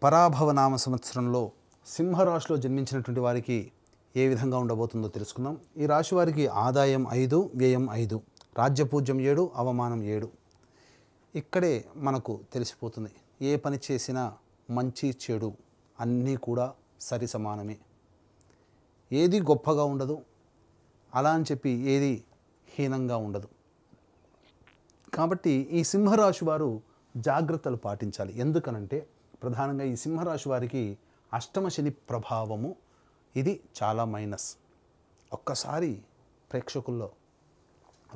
పరాభవనామ సంవత్సరంలో సింహరాశిలో జన్మించినటువంటి వారికి ఏ విధంగా ఉండబోతుందో తెలుసుకుందాం. ఈ రాశి వారికి ఆదాయం 5, వ్యయం 5, రాజ్యపూజ్యం 7, అవమానం 7. ఇక్కడే మనకు తెలిసిపోతుంది, ఏ పని చేసినా మంచి చెడు అన్నీ కూడా సరి సమానమే. ఏది గొప్పగా ఉండదు, అలా అని చెప్పి ఏది హీనంగా ఉండదు. కాబట్టి ఈ సింహరాశి వారు జాగ్రత్తలు పాటించాలి. ఎందుకనంటే ప్రధానంగా ఈ సింహరాశి వారికి అష్టమ శని ప్రభావము ఇది చాలా మైనస్. ఒక్కసారి ప్రేక్షకుల్లో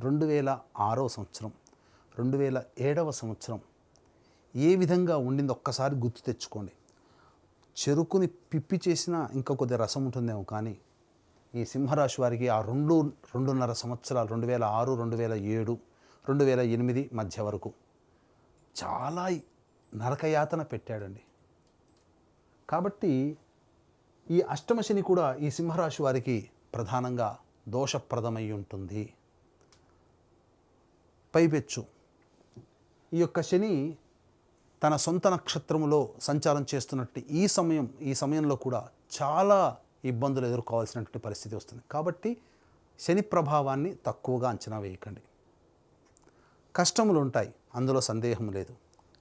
2006 సంవత్సరం 2007 సంవత్సరం ఏ విధంగా ఉండింది ఒక్కసారి గుర్తు తెచ్చుకోండి. చెరుకుని పిప్పి చేసినా ఇంకా కొద్ది రసం ఉంటుందేమో, కానీ ఈ సింహరాశి వారికి ఆ 2.5 సంవత్సరాలు 2006, 2007, 2008 మధ్య వరకు చాలా నరకయాతన పెట్టాడండి. కాబట్టి ఈ అష్టమ శని కూడా ఈ సింహరాశి వారికి ప్రధానంగా దోషప్రదమై ఉంటుంది. పైపెచ్చు ఈ యొక్క శని తన సొంత నక్షత్రములో సంచారం చేస్తున్నట్టు ఈ సమయంలో కూడా చాలా ఇబ్బందులు ఎదుర్కోవాల్సినటువంటి పరిస్థితి వస్తుంది. కాబట్టి శని ప్రభావాన్ని తక్కువగా అంచనా వేయకండి. కష్టములు ఉంటాయి, అందులో సందేహం లేదు.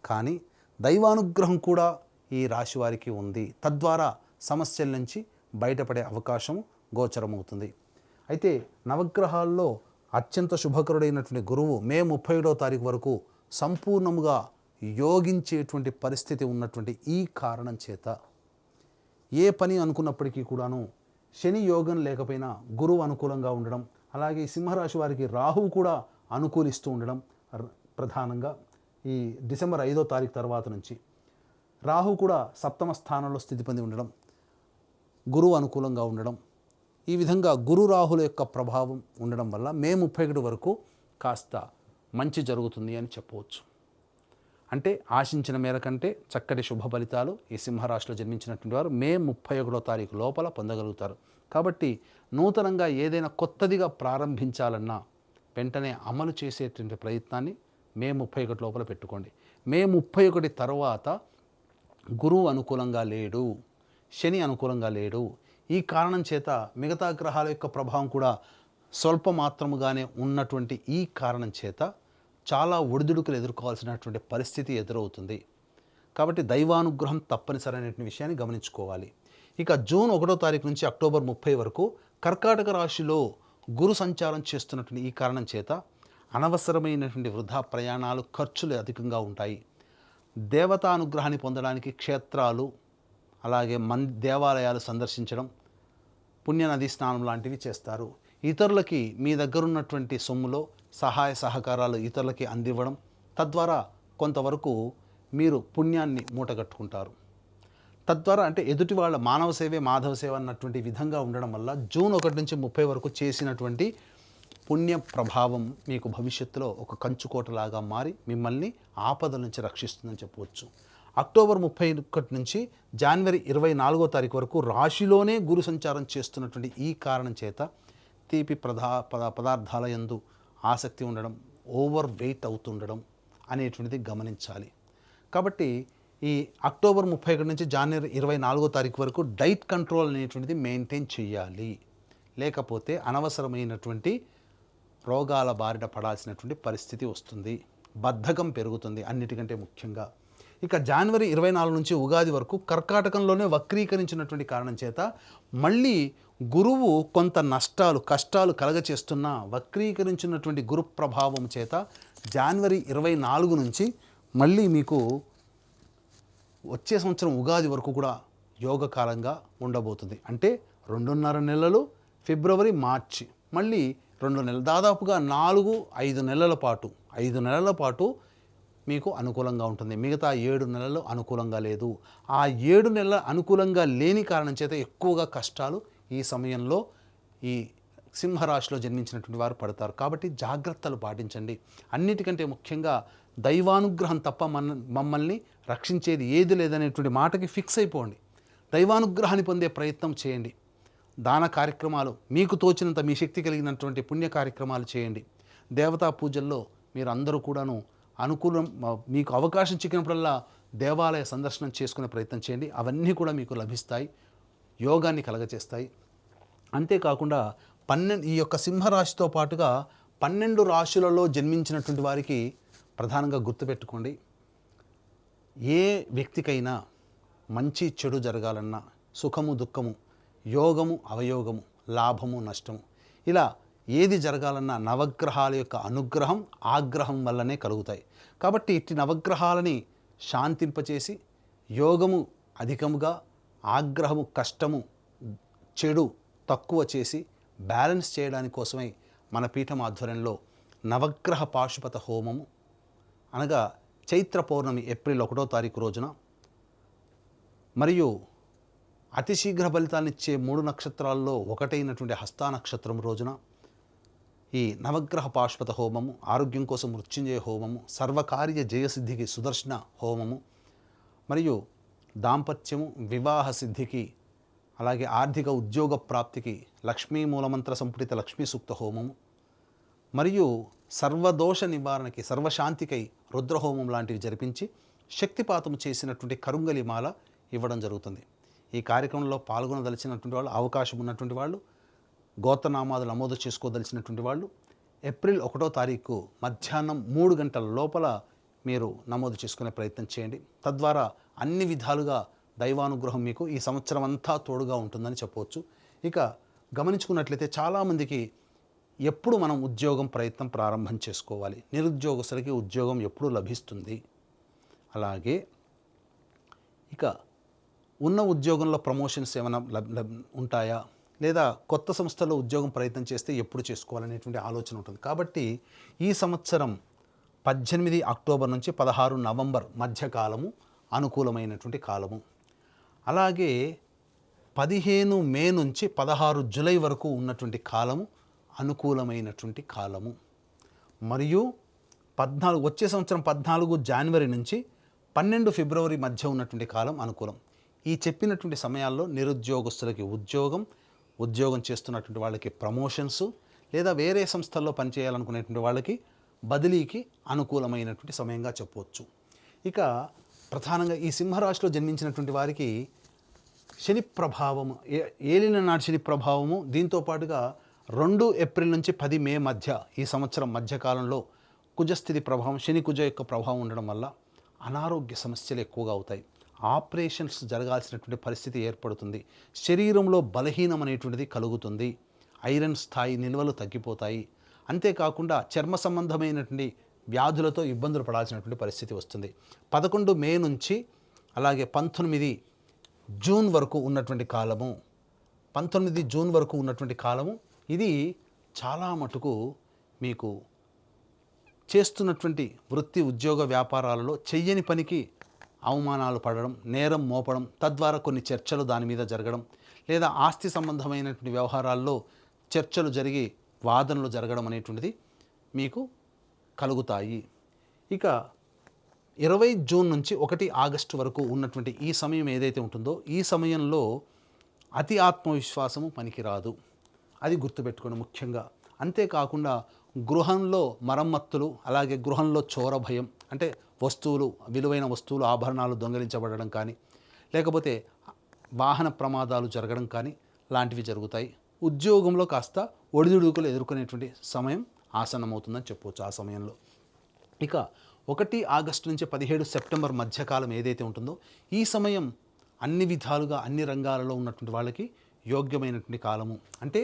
కానీ దైవానుగ్రహం కూడా ఈ రాశి వారికి ఉంది. తద్వారా సమస్యల నుంచి బయటపడే అవకాశం గోచరమవుతుంది. అయితే నవగ్రహాల్లో అత్యంత శుభకరుడైనటువంటి గురువు మే 31వ తారీఖు వరకు సంపూర్ణముగా యోగించేటువంటి పరిస్థితి ఉన్నటువంటి ఈ కారణం చేత ఏ పని అనుకున్నప్పటికీ కూడాను శని యోగం లేకపోయినా గురువు అనుకూలంగా ఉండడం, అలాగే సింహరాశి వారికి రాహువు కూడా అనుకూలిస్తూ ఉండడం, ప్రధానంగా ఈ డిసెంబర్ 5వ తారీఖు తర్వాత నుంచి రాహు కూడా సప్తమ స్థానంలో స్థితి పొంది ఉండడం, గురువు అనుకూలంగా ఉండడం, ఈ విధంగా గురు రాహుల యొక్క ప్రభావం ఉండడం వల్ల మే 31 వరకు కాస్త మంచి జరుగుతుంది అని చెప్పవచ్చు. అంటే ఆశించిన మేర కంటే చక్కటి శుభ ఫలితాలు ఈ సింహరాశిలో జన్మించినటువంటి వారు మే 31వ తారీఖు లోపల పొందగలుగుతారు. కాబట్టి నూతనంగా ఏదైనా కొత్తదిగా ప్రారంభించాలన్నా వెంటనే అమలు చేసేటువంటి ప్రయత్నాన్ని మే 31 లోపల పెట్టుకోండి. మే 31 తర్వాత గురువు అనుకూలంగా లేడు, శని అనుకూలంగా లేడు. ఈ కారణం చేత మిగతా గ్రహాల యొక్క ప్రభావం కూడా స్వల్ప మాత్రముగానే ఉన్నటువంటి ఈ కారణం చేత చాలా ఒడిదుడుకులు ఎదుర్కోవాల్సినటువంటి పరిస్థితి ఎదురవుతుంది. కాబట్టి దైవానుగ్రహం తప్పనిసరైనటువంటి విషయాన్ని గమనించుకోవాలి. ఇక జూన్ 1వ తారీఖు నుంచి అక్టోబర్ 30 వరకు కర్కాటక రాశిలో గురు సంచారం చేస్తున్నటువంటి ఈ కారణం చేత అనవసరమైనటువంటి వృధా ప్రయాణాలు, ఖర్చులు అధికంగా ఉంటాయి. దేవతానుగ్రహాన్ని పొందడానికి క్షేత్రాలు, అలాగే దేవాలయాలు సందర్శించడం, పుణ్యనది స్నానం లాంటివి చేస్తారు. ఇతరులకి మీ దగ్గర ఉన్నటువంటి సొమ్ములో సహాయ సహకారాలు ఇతరులకి అందివ్వడం, తద్వారా కొంతవరకు మీరు పుణ్యాన్ని మూటగట్టుకుంటారు. తద్వారా అంటే ఎదుటి వాళ్ళ మానవ సేవే మాధవ సేవ అన్నటువంటి విధంగా ఉండడం వల్ల జూన్ 1 నుంచి 30 వరకు చేసినటువంటి పుణ్య ప్రభావం మీకు భవిష్యత్తులో ఒక కంచుకోటలాగా మారి మిమ్మల్ని ఆపదల నుంచి రక్షిస్తుందని చెప్పవచ్చు. అక్టోబర్ 31 నుంచి జనవరి 24వ తారీఖు వరకు రాశిలోనే గురు సంచారం చేస్తున్నటువంటి ఈ కారణం చేత తీపి పదార్థాల యందు ఆసక్తి ఉండడం, ఓవర్ వెయిట్ అవుతుండడం అనేటువంటిది గమనించాలి. కాబట్టి ఈ అక్టోబర్ 31 నుంచి జనవరి 24వ తారీఖు వరకు డైట్ కంట్రోల్ అనేటువంటిది మెయింటైన్ చేయాలి. లేకపోతే అనవసరమైనటువంటి రోగాల బారిన పడాల్సినటువంటి పరిస్థితి వస్తుంది, బద్ధకం పెరుగుతుంది అన్నిటికంటే ముఖ్యంగా. ఇక జనవరి 24 నుంచి ఉగాది వరకు కర్కాటకంలోనే వక్రీకరించినటువంటి కారణం చేత మళ్ళీ గురువు కొంత కష్టాలు కలగచేస్తున్న వక్రీకరించినటువంటి గురు ప్రభావం చేత జనవరి 24 నుంచి మళ్ళీ మీకు వచ్చే సంవత్సరం ఉగాది వరకు కూడా యోగకాలంగా ఉండబోతుంది. అంటే 2.5 నెలలు, ఫిబ్రవరి, మార్చి, మళ్ళీ 2 నెలలు, దాదాపుగా 4-5 నెలల పాటు మీకు అనుకూలంగా ఉంటుంది. మిగతా 7 నెలలు అనుకూలంగా లేదు. ఆ 7 నెలల అనుకూలంగా లేని కారణం చేత ఎక్కువగా కష్టాలు ఈ సమయంలో ఈ సింహరాశిలో జన్మించినటువంటి వారు పడతారు. కాబట్టి జాగ్రత్తలు పాటించండి. అన్నిటికంటే ముఖ్యంగా దైవానుగ్రహం తప్ప మమ్మల్ని రక్షించేది ఏది లేదనేటువంటి మాటకి ఫిక్స్ అయిపోండి. దైవానుగ్రహాన్ని పొందే ప్రయత్నం చేయండి. దాన కార్యక్రమాలు మీకు తోచినంత మీ శక్తి కలిగినటువంటి పుణ్య కార్యక్రమాలు చేయండి. దేవతా పూజల్లో మీరు అందరూ కూడాను అనుకూలం, మీకు అవకాశం చిక్కినప్పుడల్లా దేవాలయ సందర్శనం చేసుకునే ప్రయత్నం చేయండి. అవన్నీ కూడా మీకు లభిస్తాయి, యోగాన్ని కలగచేస్తాయి. అంతేకాకుండా ఈ యొక్క సింహరాశితో పాటుగా 12 రాశులలో జన్మించినటువంటి వారికి ప్రధానంగా గుర్తుపెట్టుకోండి, ఏ వ్యక్తికైనా మంచి చెడు జరగాలన్నా, సుఖము దుఃఖము, యోగము అవయోగము, లాభము నష్టము, ఇలా ఏది జరగాలన్నా నవగ్రహాల యొక్క అనుగ్రహం ఆగ్రహం వల్లనే కలుగుతాయి. కాబట్టి ఇట్టి నవగ్రహాలని శాంతింపచేసి యోగము అధికముగా, ఆగ్రహము కష్టము, చెడు తక్కువ చేసి బ్యాలెన్స్ చేయడానికి కోసమై మన పీఠం ఆధ్వర్యంలో నవగ్రహ పాశుపత హోమము, అనగా చైత్ర పౌర్ణమి ఏప్రిల్ 1వ తారీఖు రోజున, మరియు అతి శీఘ్ర ఫలితాన్నిచ్చే 3 నక్షత్రాల్లో ఒకటైనటువంటి హస్తా నక్షత్రం రోజున ఈ నవగ్రహ పాశుపత హోమము, ఆరోగ్యం కోసం మృత్యుంజయ హోమము, సర్వకార్య జయసిద్ధికి సుదర్శన హోమము, మరియు దాంపత్యము వివాహ సిద్ధికి, అలాగే ఆర్థిక ఉద్యోగ ప్రాప్తికి లక్ష్మీ మూలమంత్ర సంపుటిత లక్ష్మీ సూక్త హోమము, మరియు సర్వదోష నివారణకి సర్వశాంతికై రుద్రహోమం లాంటివి జరిపించి శక్తిపాతం చేసినటువంటి కరుంగలి మాల ఇవ్వడం జరుగుతుంది. ఈ కార్యక్రమంలో పాల్గొనదలిచినటువంటి వాళ్ళు, అవకాశం ఉన్నటువంటి వాళ్ళు, గోత్రనామాలు నమోదు చేసుకోదలిచినటువంటి వాళ్ళు ఏప్రిల్ 1వ తారీఖు మధ్యాహ్నం 3 గంటల లోపల మీరు నమోదు చేసుకునే ప్రయత్నం చేయండి. తద్వారా అన్ని విధాలుగా దైవానుగ్రహం మీకు ఈ సంవత్సరం అంతా తోడుగా ఉంటుందని చెప్పవచ్చు. ఇక గమనించుకున్నట్లయితే చాలామందికి ఎప్పుడు మనం ఉద్యోగం ప్రయత్నం ప్రారంభం చేసుకోవాలి, నిరుద్యోగస్తులకి ఉద్యోగం ఎప్పుడు లభిస్తుంది, అలాగే ఇక ఉన్న ఉద్యోగంలో ప్రమోషన్స్ ఏమైనా ఉంటాయా, లేదా కొత్త సంస్థలో ఉద్యోగం ప్రయత్నం చేస్తే ఎప్పుడు చేసుకోవాలనేటువంటి ఆలోచన ఉంటుంది. కాబట్టి ఈ సంవత్సరం 18 అక్టోబర్ నుంచి 16 నవంబర్ మధ్యకాలము అనుకూలమైనటువంటి కాలము. అలాగే 15 మే నుంచి 16 జూలై వరకు ఉన్నటువంటి కాలము అనుకూలమైనటువంటి కాలము. మరియు వచ్చే సంవత్సరం 14 జనవరి నుంచి 12 ఫిబ్రవరి మధ్య ఉన్నటువంటి కాలం అనుకూలం. ఈ చెప్పినటువంటి సమయాల్లో నిరుద్యోగస్తులకి ఉద్యోగం చేస్తున్నటువంటి వాళ్ళకి ప్రమోషన్స్, లేదా వేరే సంస్థల్లో పనిచేయాలనుకునేటువంటి వాళ్ళకి బదిలీకి అనుకూలమైనటువంటి సమయంగా చెప్పవచ్చు. ఇక ప్రధానంగా ఈ సింహరాశిలో జన్మించినటువంటి వారికి శని ప్రభావము, ఏలిన నాటి శని ప్రభావము, దీంతోపాటుగా 2 ఏప్రిల్ నుంచి 10 మే మధ్య ఈ సంవత్సరం మధ్యకాలంలో కుజస్థితి ప్రభావం, శని కుజ యొక్క ప్రభావం ఉండడం వల్ల అనారోగ్య సమస్యలు ఎక్కువగా అవుతాయి. ఆపరేషన్స్ జరగాల్సినటువంటి పరిస్థితి ఏర్పడుతుంది. శరీరంలో బలహీనం అనేటువంటిది కలుగుతుంది. ఐరన్ స్థాయి నిల్వలు తగ్గిపోతాయి. అంతేకాకుండా చర్మ సంబంధమైనటువంటి వ్యాధులతో ఇబ్బందులు పడాల్సినటువంటి పరిస్థితి వస్తుంది. 11 మే నుంచి అలాగే 19 జూన్ వరకు ఉన్నటువంటి కాలము, 19 జూన్ వరకు ఉన్నటువంటి కాలము, ఇది చాలా మటుకు మీకు చేస్తున్నటువంటి వృత్తి ఉద్యోగ వ్యాపారాలలో చెయ్యని పనికి అవమానాలు పడడం, నేరం మోపడం, తద్వారా కొన్ని చర్చలు దాని మీద జరగడం, లేదా ఆస్తి సంబంధమైనటువంటి వ్యవహారాల్లో చర్చలు జరిగి వాదనలు జరగడం అనేటువంటిది మీకు కలుగుతాయి. ఇక 20 జూన్ నుంచి 1 ఆగస్టు వరకు ఉన్నటువంటి ఈ సమయం ఏదైతే ఉంటుందో, ఈ సమయంలో అతి ఆత్మవిశ్వాసము పనికిరాదు, అది గుర్తుపెట్టుకోండి ముఖ్యంగా. అంతేకాకుండా గృహంలో మరమ్మత్తులు, అలాగే గృహంలో చోర భయం, అంటే వస్తువులు, విలువైన వస్తువులు, ఆభరణాలు దొంగిలించబడడం కానీ, లేకపోతే వాహన ప్రమాదాలు జరగడం కానీ లాంటివి జరుగుతాయి. ఉద్యోగంలో కాస్త ఒడిదుడుకులు ఎదుర్కొనేటువంటి సమయం ఆసన్నమవుతుందని చెప్పవచ్చు ఆ సమయంలో. ఇక 1 ఆగస్టు నుంచి 17 సెప్టెంబర్ మధ్యకాలం ఏదైతే ఉంటుందో, ఈ సమయం అన్ని విధాలుగా అన్ని రంగాలలో ఉన్నటువంటి వాళ్ళకి యోగ్యమైనటువంటి కాలము. అంటే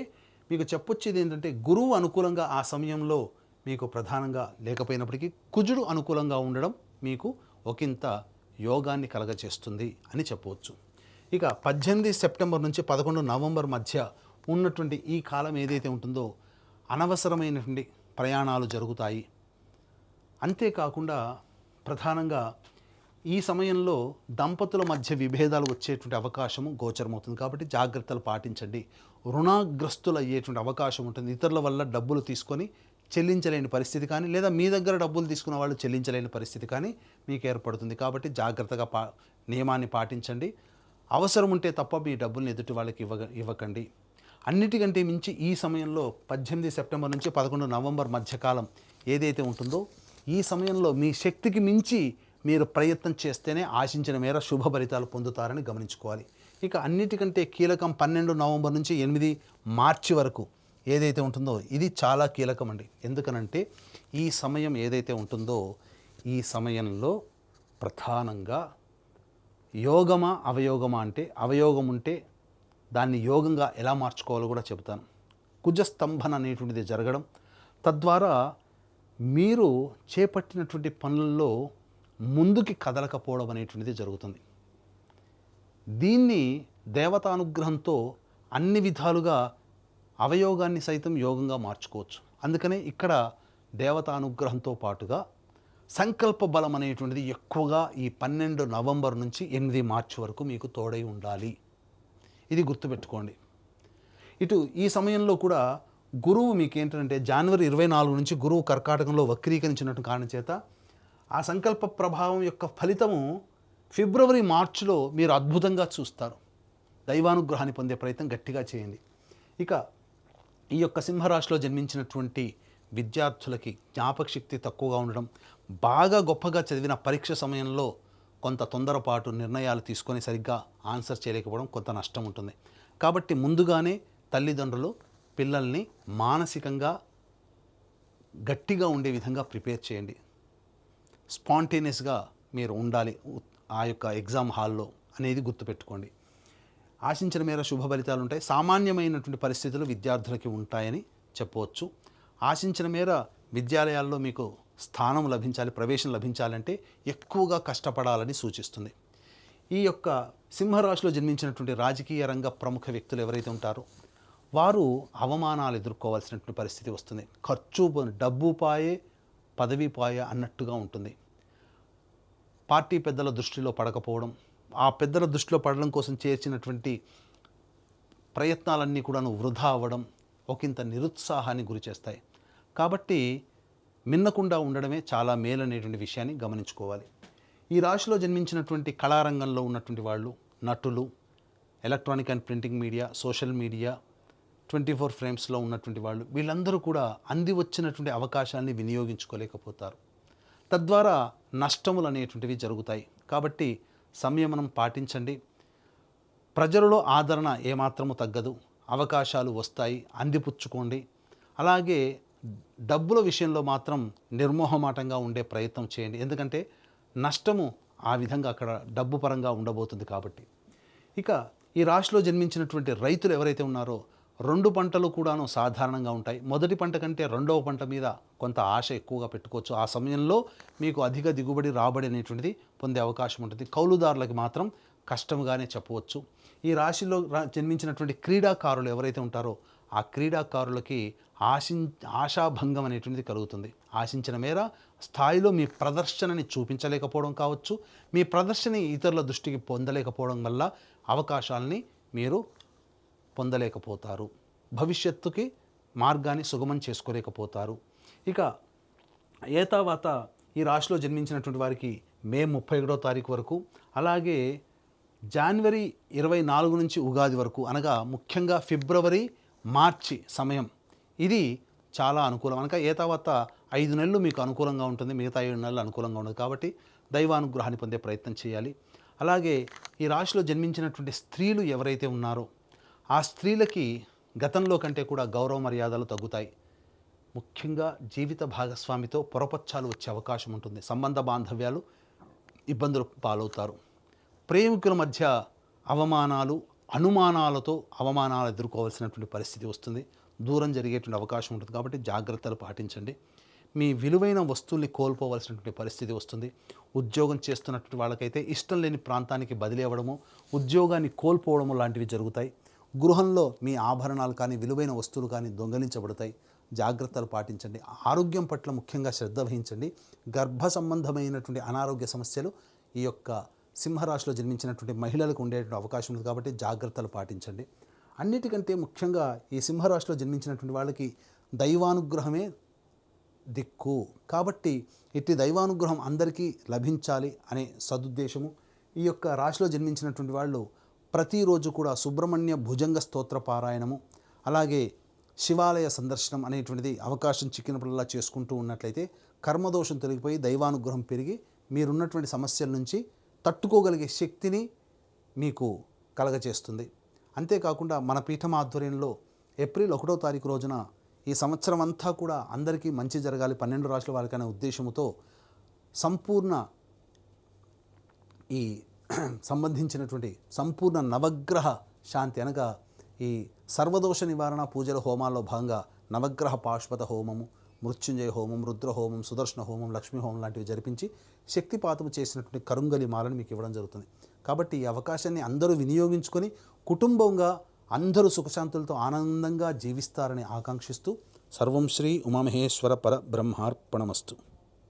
మీకు చెప్పొచ్చేది ఏంటంటే, గురువు అనుకూలంగా ఆ సమయంలో మీకు ప్రధానంగా లేకపోయినప్పటికీ కుజుడు అనుకూలంగా ఉండడం మీకు ఒకంత యోగాన్ని కలగచేస్తుంది అని చెప్పవచ్చు. ఇక 18 సెప్టెంబర్ నుంచి 11 నవంబర్ మధ్య ఉన్నటువంటి ఈ కాలం ఏదైతే ఉంటుందో, అనవసరమైనటువంటి ప్రయాణాలు జరుగుతాయి. అంతేకాకుండా ప్రధానంగా ఈ సమయంలో దంపతుల మధ్య విభేదాలు వచ్చేటువంటి అవకాశము గోచరమవుతుంది. కాబట్టి జాగ్రత్తలు పాటించండి. రుణగ్రస్తులు అయ్యేటువంటి అవకాశం ఉంటుంది. ఇతరుల వల్ల డబ్బులు తీసుకొని చెల్లించలేని పరిస్థితి కానీ, లేదా మీ దగ్గర డబ్బులు తీసుకున్న వాళ్ళు చెల్లించలేని పరిస్థితి కానీ మీకు ఏర్పడుతుంది. కాబట్టి జాగ్రత్తగా నియమాన్ని పాటించండి. అవసరం ఉంటే తప్ప మీ డబ్బుల్ని ఎదుటి వాళ్ళకి ఇవ్వకండి. అన్నిటికంటే మించి ఈ సమయంలో 18 సెప్టెంబర్ నుంచి 11 నవంబర్ మధ్యకాలం ఏదైతే ఉంటుందో, ఈ సమయంలో మీ శక్తికి మించి మీరు ప్రయత్నం చేస్తేనే ఆశించిన మేర శుభ ఫలితాలు పొందుతారని గమనించుకోవాలి. ఇక అన్నిటికంటే కీలకం 12 నవంబర్ నుంచి 8 మార్చి వరకు ఏదైతే ఉంటుందో ఇది చాలా కీలకం అండి. ఎందుకనంటే ఈ సమయం ఏదైతే ఉంటుందో ఈ సమయంలో ప్రధానంగా యోగమా అవయోగమా అంటే అవయోగం ఉంటే దాన్ని యోగంగా ఎలా మార్చుకోవాలో కూడా చెబుతాను. కుజస్తంభన అనేటువంటిది జరగడం, తద్వారా మీరు చేపట్టినటువంటి పనుల్లో ముందుకి కదలకపోవడం అనేటువంటిది జరుగుతుంది. దీన్ని దేవతానుగ్రహంతో అన్ని విధాలుగా అవయోగాన్ని సైతం యోగంగా మార్చుకోవచ్చు. అందుకనే ఇక్కడ దేవతానుగ్రహంతో పాటుగా సంకల్ప బలం అనేటువంటిది ఎక్కువగా ఈ 12 నవంబర్ నుంచి 8 మార్చి వరకు మీకు తోడై ఉండాలి. ఇది గుర్తుపెట్టుకోండి. ఇటు ఈ సమయంలో కూడా గురువు మీకేంటంటే జనవరి 24 నుంచి గురువు కర్కాటకంలో వక్రీకరించినట్టు కారణం చేత ఆ సంకల్ప ప్రభావం యొక్క ఫలితము ఫిబ్రవరి మార్చిలో మీరు అద్భుతంగా చూస్తారు. దైవానుగ్రహాన్ని పొందే ప్రయత్నం గట్టిగా చేయండి. ఇక ఈ యొక్క సింహరాశిలో జన్మించినటువంటి విద్యార్థులకి జ్ఞాపక శక్తి తక్కువగా ఉండడం, బాగా గొప్పగా చదివిన పరీక్ష సమయంలో కొంత తొందరపాటు నిర్ణయాలు తీసుకొని సరిగ్గా ఆన్సర్ చేయలేకపోవడం కొంత నష్టం ఉంటుంది. కాబట్టి ముందుగానే తల్లిదండ్రులు పిల్లల్ని మానసికంగా గట్టిగా ఉండే విధంగా ప్రిపేర్ చేయండి. స్పాంటేనియస్గా మీరు ఉండాలి ఆ యొక్క ఎగ్జామ్ హాల్లో అనేది గుర్తుపెట్టుకోండి. ఆశించిన మేర శుభ ఫలితాలు ఉంటాయి. సామాన్యమైనటువంటి పరిస్థితులు విద్యార్థులకి ఉంటాయని చెప్పవచ్చు. ఆశించిన మేర విద్యాలయాల్లో మీకు స్థానం లభించాలి, ప్రవేశం లభించాలంటే ఎక్కువగా కష్టపడాలని సూచిస్తుంది. ఈ యొక్క సింహరాశిలో జన్మించినటువంటి రాజకీయ రంగ ప్రముఖ వ్యక్తులు ఎవరైతే ఉంటారో వారు అవమానాలు ఎదుర్కోవాల్సినటువంటి పరిస్థితి వస్తుంది. ఖర్చు డబ్బు పాయే పదవి పాయే అన్నట్టుగా ఉంటుంది. పార్టీ పెద్దల దృష్టిలో పడకపోవడం, ఆ పెద్దల దృష్టిలో పడడం కోసం చేర్చినటువంటి ప్రయత్నాలన్నీ కూడాను వృధా అవ్వడం ఒకంత నిరుత్సాహాన్ని గురి చేస్తాయి. కాబట్టి మిన్నకుండా ఉండడమే చాలా మేలనేటువంటి విషయాన్ని గమనించుకోవాలి. ఈ రాశిలో జన్మించినటువంటి కళారంగంలో ఉన్నటువంటి వాళ్ళు, నటులు, electronic and printing media, social media, 24 ఫ్రేమ్స్లో ఉన్నటువంటి వాళ్ళు, వీళ్ళందరూ కూడా అంది వచ్చినటువంటి అవకాశాన్ని వినియోగించుకోలేకపోతారు. తద్వారా నష్టములు అనేటువంటివి జరుగుతాయి. కాబట్టి సంయమనం పాటించండి. ప్రజలలో ఆదరణ ఏమాత్రము తగ్గదు, అవకాశాలు వస్తాయి, అందిపుచ్చుకోండి. అలాగే డబ్బుల విషయంలో మాత్రం నిర్మోహమాటంగా ఉండే ప్రయత్నం చేయండి. ఎందుకంటే నష్టము ఆ విధంగా అక్కడ డబ్బు పరంగా ఉండబోతుంది కాబట్టి. ఇక ఈ రాశిలో జన్మించినటువంటి రైతులు ఎవరైతే ఉన్నారో 2 పంటలు కూడాను సాధారణంగా ఉంటాయి. మొదటి పంట కంటే రెండవ పంట మీద కొంత ఆశ ఎక్కువగా పెట్టుకోవచ్చు. ఆ సమయంలో మీకు అధిక దిగుబడి రాబడి అనేటువంటిది పొందే అవకాశం ఉంటుంది. కౌలుదారులకి మాత్రం కష్టంగానే చెప్పవచ్చు. ఈ రాశిలో జన్మించినటువంటి క్రీడాకారులు ఎవరైతే ఉంటారో ఆ క్రీడాకారులకి ఆశాభంగం అనేటువంటిది కలుగుతుంది. ఆశించిన మేర స్థాయిలో మీ ప్రదర్శనని చూపించలేకపోవడం కావచ్చు, మీ ప్రదర్శన ఇతరుల దృష్టికి పొందలేకపోవడం వల్ల అవకాశాలని మీరు పొందలేకపోతారు. భవిష్యత్తుకి మార్గాన్ని సుగమం చేసుకోలేకపోతారు. ఇక ఏతావాత ఈ రాశిలో జన్మించినటువంటి వారికి మే 31వ తారీఖు వరకు, అలాగే జనవరి 24 నుంచి ఉగాది వరకు, అనగా ముఖ్యంగా ఫిబ్రవరి మార్చి సమయం ఇది చాలా అనుకూలం. అనగా ఏతావాత 5 నెలలు మీకు అనుకూలంగా ఉంటుంది, మిగతా 7 నెలలు అనుకూలంగా ఉండదు. కాబట్టి దైవానుగ్రహాన్ని పొందే ప్రయత్నం చేయాలి. అలాగే ఈ రాశిలో జన్మించినటువంటి స్త్రీలు ఎవరైతే ఉన్నారో ఆ స్త్రీలకి గతంలో కంటే కూడా గౌరవ మర్యాదలు తగ్గుతాయి. ముఖ్యంగా జీవిత భాగస్వామితో పొరపచ్చాలు వచ్చే అవకాశం ఉంటుంది. సంబంధ బాంధవ్యాలు ఇబ్బందులు పాలవుతారు. ప్రేమికుల మధ్య అవమానాలు, అనుమానాలతో అవమానాలు ఎదుర్కోవాల్సినటువంటి పరిస్థితి వస్తుంది. దూరం జరిగేటువంటి అవకాశం ఉంటుంది. కాబట్టి జాగ్రత్తలు పాటించండి. మీ విలువైన వస్తువుల్ని కోల్పోవలసినటువంటి పరిస్థితి వస్తుంది. ఉద్యోగం చేస్తున్నటువంటి వాళ్ళకైతే ఇష్టం లేని ప్రాంతానికి బదిలీ అవ్వడము, ఉద్యోగాన్ని కోల్పోవడము లాంటివి జరుగుతాయి. గృహంలో మీ ఆభరణాలు కానీ విలువైన వస్తువులు కానీ దొంగలించబడతాయి. జాగ్రత్తలు పాటించండి. ఆరోగ్యం పట్ల ముఖ్యంగా శ్రద్ధ వహించండి. గర్భ సంబంధమైనటువంటి అనారోగ్య సమస్యలు ఈ యొక్క సింహరాశిలో జన్మించినటువంటి మహిళలకు ఉండేటువంటి అవకాశం ఉంది. కాబట్టి జాగ్రత్తలు పాటించండి. అన్నిటికంటే ముఖ్యంగా ఈ సింహరాశిలో జన్మించినటువంటి వాళ్ళకి దైవానుగ్రహమే దిక్కు. కాబట్టి ఇట్టి దైవానుగ్రహం అందరికీ లభించాలి అనే సదుద్దేశము. ఈ యొక్క రాశిలో జన్మించినటువంటి వాళ్ళు ప్రతిరోజు కూడా సుబ్రహ్మణ్య భుజంగ స్తోత్ర పారాయణము, అలాగే శివాలయ సందర్శనం అనేటువంటిది అవకాశం చిక్కినప్పుడల్లా చేసుకుంటూ ఉన్నట్లయితే కర్మదోషం తొలగిపోయి దైవానుగ్రహం పెరిగి మీరున్నటువంటి సమస్యల నుంచి తట్టుకోగలిగే శక్తిని మీకు కలగచేస్తుంది. అంతేకాకుండా మన పీఠం ఆధ్వర్యంలో ఏప్రిల్ 1వ తారీఖు రోజున ఈ సంవత్సరం అంతా కూడా అందరికీ మంచి జరగాలి 12 రాశుల వారికి అనే ఉద్దేశంతో సంపూర్ణ ఈ సంబంధించినటువంటి సంపూర్ణ నవగ్రహ శాంతి అనగా ఈ సర్వదోష నివారణ పూజల హోమాల్లో భాగంగా నవగ్రహ పాశుపత హోమము, మృత్యుంజయ హోమం, రుద్ర హోమం, సుదర్శన హోమం, లక్ష్మీ హోమం లాంటివి జరిపించి శక్తిపాతము చేసినటువంటి కరుంగలి మాలను మీకు ఇవ్వడం జరుగుతుంది. కాబట్టి ఈ అవకాశాన్ని అందరూ వినియోగించుకొని కుటుంబంగా అందరూ సుఖశాంతులతో ఆనందంగా జీవిస్తారని ఆకాంక్షిస్తూ సర్వం శ్రీ ఉమామహేశ్వర పర బ్రహ్మార్పణమస్తు.